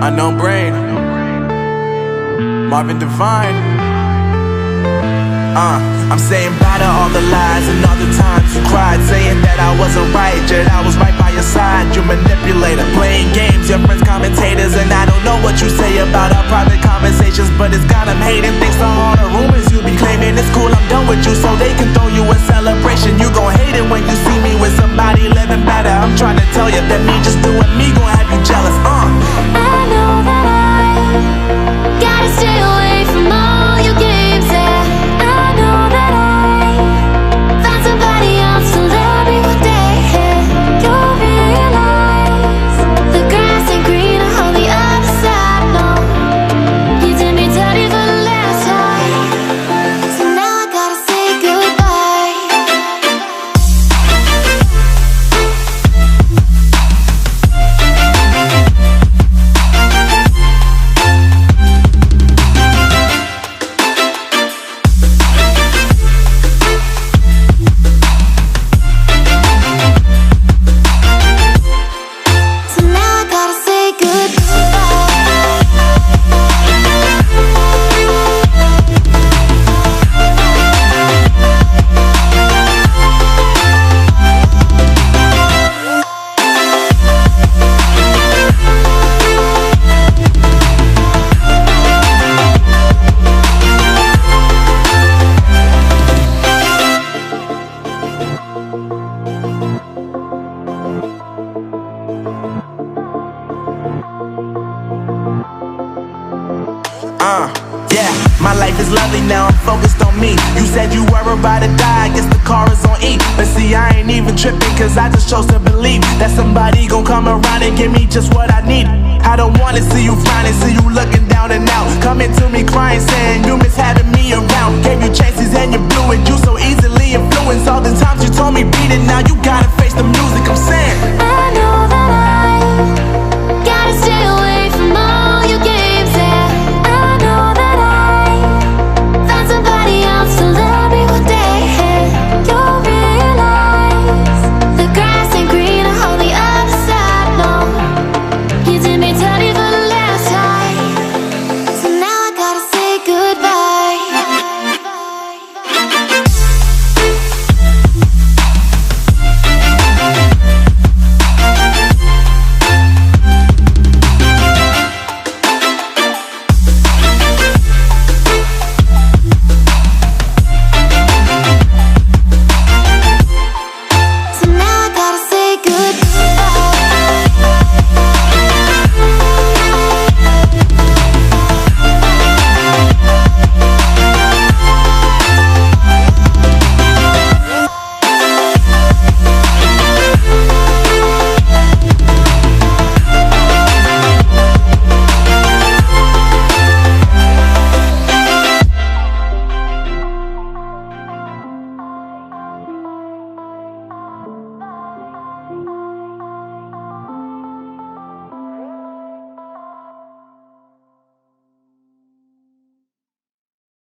Unknown Brain, Marvin Divine. I'm saying bye to all the lies and all the times you cried, saying that I wasn't right, yet I was right by your side. You manipulator, playing games, your friends commentators, and I don't know what you say about our private conversations, but it's got them hating. Thanks to all the rumors you be claiming. It's cool, I'm done with you, so they can throw you a celebration. You gon' hate it when you see me with somebody living better. I'm trying to tell you that me just doing me gon' have you jealous. I know that I gotta stay away from all your games, yeah. I know that I found somebody else to love me one day, yeah. You'll realize the grass ain't greener on the other side, no. You did me dirty for the last time, so now I gotta say goodbye. So now I gotta say Yeah, my life is lovely now, I'm focused on me. You said you were about to die, I guess the car is on E. But see, I ain't even tripping, cause I just chose to believe that somebody gon' come around and give me just what I need. I don't wanna see you frowning, see you looking down and out, coming to me crying, saying you miss having me around. Gave you chances and you blew it, you so easily influenced. All the times you told me beat it, now you gotta face